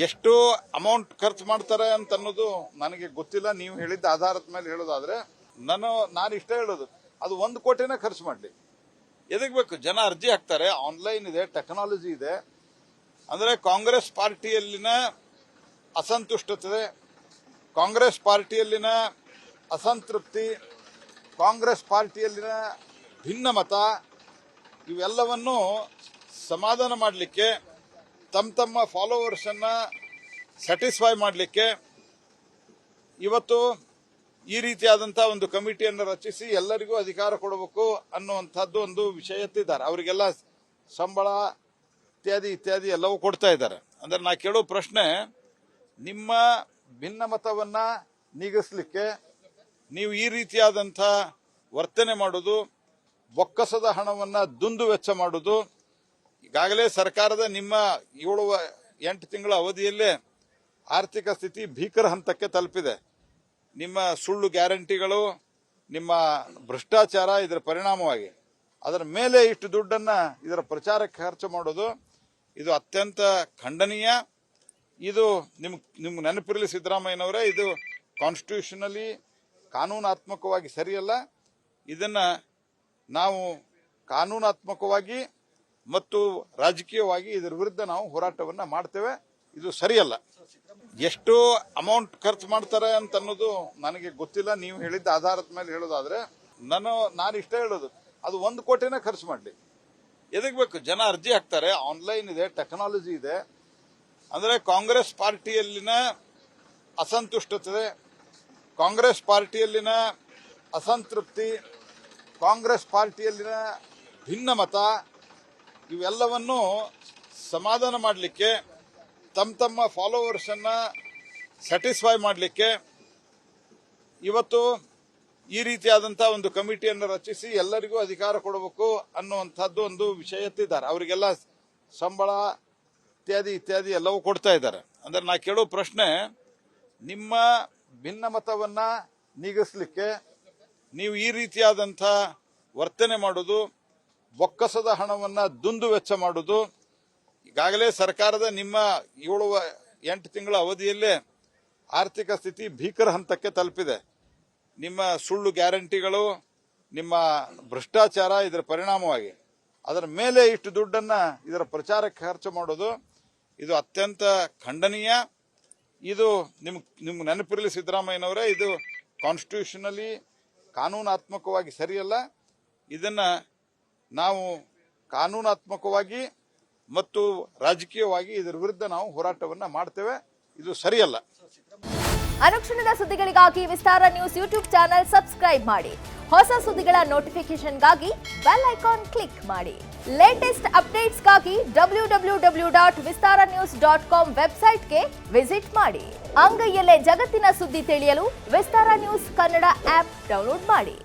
ಎಷ್ಟು ಅಮೌಂಟ್ ಖರ್ಚು ಮಾಡ್ತಾರೆ ಅಂತ ಅನ್ನೋದು ನನಗೆ ಗೊತ್ತಿಲ್ಲ. ನೀವು ಹೇಳಿದ್ದ ಆಧಾರದ ಮೇಲೆ ಹೇಳೋದಾದ್ರೆ ನಾನು ಇಷ್ಟ ಹೇಳೋದು, ಅದು 1 ಕೋಟಿನೇ ಖರ್ಚು ಮಾಡಲಿ. ಎದಕ್ಕೆ ಬೇಕು? ಜನ ಅರ್ಜಿ ಹಾಕ್ತಾರೆ, ಆನ್ಲೈನ್ ಇದೆ, ಟೆಕ್ನಾಲಜಿ ಇದೆ. ಅಂದರೆ ಕಾಂಗ್ರೆಸ್ ಪಾರ್ಟಿಯಲ್ಲಿನ ಅಸಂತುಷ್ಟತೆ, ಕಾಂಗ್ರೆಸ್ ಪಾರ್ಟಿಯಲ್ಲಿನ ಅಸಂತೃಪ್ತಿ, ಕಾಂಗ್ರೆಸ್ ಪಾರ್ಟಿಯಲ್ಲಿನ ಭಿನ್ನಮತ, ಇವೆಲ್ಲವನ್ನು ಸಮಾಧಾನ ಮಾಡಲಿಕ್ಕೆ, ತಮ್ಮ ಫಾಲೋವರ್ಸನ್ನು ಸ್ಯಾಟಿಸ್ಫೈ ಮಾಡಲಿಕ್ಕೆ ಇವತ್ತು ಈ ರೀತಿಯಾದಂತಹ ಒಂದು ಕಮಿಟಿಯನ್ನು ರಚಿಸಿ ಎಲ್ಲರಿಗೂ ಅಧಿಕಾರ ಕೊಡಬೇಕು ಅನ್ನುವಂಥದ್ದು ಒಂದು ವಿಷಯ ಎತ್ತಿದ್ದಾರೆ. ಅವರಿಗೆಲ್ಲ ಸಂಬಳ ಇತ್ಯಾದಿ ಎಲ್ಲವೂ ಕೊಡ್ತಾ ಇದ್ದಾರೆ. ಅಂದ್ರೆ ನಾ ಕೇಳೋ ಪ್ರಶ್ನೆ, ನಿಮ್ಮ ಭಿನ್ನಮತವನ್ನ ನೀಗಿಸಲಿಕ್ಕೆ ನೀವು ಈ ರೀತಿಯಾದಂಥ ವರ್ತನೆ ಮಾಡೋದು, ಬೊಕ್ಕಸದ ಹಣವನ್ನ ದುಂದು ವೆಚ್ಚ ಮಾಡೋದು, ಈಗಾಗಲೇ ಸರ್ಕಾರದ ನಿಮ್ಮ 7-8 ತಿಂಗಳ ಅವಧಿಯಲ್ಲೇ ಆರ್ಥಿಕ ಸ್ಥಿತಿ ಭೀಕರ ಹಂತಕ್ಕೆ ತಲುಪಿದೆ. ನಿಮ್ಮ ಸುಳ್ಳು ಗ್ಯಾರಂಟಿಗಳು, ನಿಮ್ಮ ಭ್ರಷ್ಟಾಚಾರ, ಇದರ ಪರಿಣಾಮವಾಗಿ ಅದರ ಮೇಲೆ ಇಷ್ಟು ದುಡ್ಡನ್ನ ಇದರ ಪ್ರಚಾರಕ್ಕೆ ಖರ್ಚು ಮಾಡೋದು ಇದು ಅತ್ಯಂತ ಖಂಡನೀಯ. ಇದು ನಿಮ್ಗೆ ನೆನಪಿರಲಿ ಸಿದ್ದರಾಮಯ್ಯನವರೇ, ಇದು ಕಾನ್ಸ್ಟಿಟ್ಯೂಷನಲಿ ಕಾನೂನಾತ್ಮಕವಾಗಿ ಸರಿಯಲ್ಲ. ಇದನ್ನ ನಾವು ಕಾನೂನಾತ್ಮಕವಾಗಿ ಮತ್ತು ರಾಜಕೀಯವಾಗಿ ಇದರ ವಿರುದ್ಧ ನಾವು ಹೋರಾಟವನ್ನ ಮಾಡ್ತೇವೆ. ಇದು ಸರಿಯಲ್ಲ. ಎಷ್ಟು ಅಮೌಂಟ್ ಖರ್ಚು ಮಾಡ್ತಾರೆ ಅಂತ ಅನ್ನೋದು ನನಗೆ ಗೊತ್ತಿಲ್ಲ. ನೀವು ಹೇಳಿದ್ದ ಆಧಾರದ ಮೇಲೆ ಹೇಳೋದಾದ್ರೆ ನಾನು ಇಷ್ಟ ಹೇಳೋದು, ಅದು 1 ಕೋಟಿನೇ ಖರ್ಚು ಮಾಡಲಿ. ಎದಕ್ಕೆ ಬೇಕು? ಜನ ಅರ್ಜಿ ಹಾಕ್ತಾರೆ, ಆನ್ಲೈನ್ ಇದೆ, ಟೆಕ್ನಾಲಜಿ ಇದೆ. ಅಂದರೆ ಕಾಂಗ್ರೆಸ್ ಪಾರ್ಟಿಯಲ್ಲಿನ ಅಸಂತುಷ್ಟತೆ, ಕಾಂಗ್ರೆಸ್ ಪಾರ್ಟಿಯಲ್ಲಿನ ಅಸಂತೃಪ್ತಿ, ಕಾಂಗ್ರೆಸ್ ಪಾರ್ಟಿಯಲ್ಲಿನ ಭಿನ್ನಮತ, ಇವೆಲ್ಲವನ್ನು ಸಮಾಧಾನ ಮಾಡಲಿಕ್ಕೆ, ತಮ್ಮ ಫಾಲೋವರ್ಸನ್ನು ಸ್ಯಾಟಿಸ್ಫೈ ಮಾಡಲಿಕ್ಕೆ ಇವತ್ತು ಈ ರೀತಿಯಾದಂಥ ಒಂದು ಕಮಿಟಿಯನ್ನು ರಚಿಸಿ ಎಲ್ಲರಿಗೂ ಅಧಿಕಾರ ಕೊಡಬೇಕು ಅನ್ನುವಂಥದ್ದು ಒಂದು ವಿಷಯ ಎತ್ತಿದ್ದಾರೆ. ಅವರಿಗೆಲ್ಲ ಸಂಬಳ ಇತ್ಯಾದಿ ಎಲ್ಲವೂ ಕೊಡ್ತಾ ಇದ್ದಾರೆ. ಅಂದ್ರೆ ನಾ ಕೇಳೋ ಪ್ರಶ್ನೆ, ನಿಮ್ಮ ಭಿನ್ನಮತವನ್ನ ನೀಗಿಸಲಿಕ್ಕೆ ನೀವು ಈ ರೀತಿಯಾದಂಥ ವರ್ತನೆ ಮಾಡೋದು, ಬೊಕ್ಕಸದ ಹಣವನ್ನ ದುಂದು ವೆಚ್ಚ ಮಾಡೋದು, ಈಗಾಗಲೇ ಸರ್ಕಾರದ ನಿಮ್ಮ 7-8 ತಿಂಗಳ ಅವಧಿಯಲ್ಲೇ ಆರ್ಥಿಕ ಸ್ಥಿತಿ ಭೀಕರ ಹಂತಕ್ಕೆ ತಲುಪಿದೆ. ನಿಮ್ಮ ಸುಳ್ಳು ಗ್ಯಾರಂಟಿಗಳು, ನಿಮ್ಮ ಭ್ರಷ್ಟಾಚಾರ, ಇದರ ಪರಿಣಾಮವಾಗಿ ಅದರ ಮೇಲೆ ಇಷ್ಟು ದುಡ್ಡನ್ನ ಇದರ ಪ್ರಚಾರಕ್ಕೆ ಖರ್ಚು ಮಾಡೋದು ಇದು ಅತ್ಯಂತ ಖಂಡನೀಯ. ಇದು ನಿಮ್ಗೆ ನೆನಪಿರಲಿ ಸಿದ್ದರಾಮಯ್ಯನವರೇ, ಇದು ಕಾನ್ಸ್ಟಿಟ್ಯೂಷನಲಿ ಕಾನೂನಾತ್ಮಕವಾಗಿ ಸರಿಯಲ್ಲ. ಇದನ್ನ ನಾವು ಕಾನೂನಾತ್ಮಕವಾಗಿ ಮತ್ತು ರಾಜಕೀಯವಾಗಿ ಇದರ ವಿರುದ್ಧ ನಾವು ಹೋರಾಟವನ್ನ ಮಾಡ್ತೇವೆ. ಇದು ಸರಿಯಲ್ಲ. ಅನುಕ್ಷಣದ ಸುದ್ದಿಗಳಿಗಾಗಿ ವಿಸ್ತಾರ ನ್ಯೂಸ್ ಯೂಟ್ಯೂಬ್ ಚಾನೆಲ್ ಸಬ್ಸ್ಕ್ರೈಬ್ ಮಾಡಿ. ಹೊಸ ಸುದ್ದಿಗಳ ನೋಟಿಫಿಕೇಶನ್ಗಾಗಿ ಬೆಲ್ ಐಕಾನ್ ಕ್ಲಿಕ್ ಮಾಡಿ. ಲೇಟೆಸ್ಟ್ ಅಪ್ಡೇಟ್ಸ್ಗಾಗಿ www.vistaranews.com ವೆಬ್ಸೈಟ್ಗೆ ವಿಸಿಟ್ ಮಾಡಿ. ಅಂಗೈಯಲ್ಲೇ ಜಗತ್ತಿನ ಸುದ್ದಿ ತಿಳಿಯಲು ವಿಸ್ತಾರ ನ್ಯೂಸ್ ಕನ್ನಡ ಆಪ್ ಡೌನ್ಲೋಡ್ ಮಾಡಿ.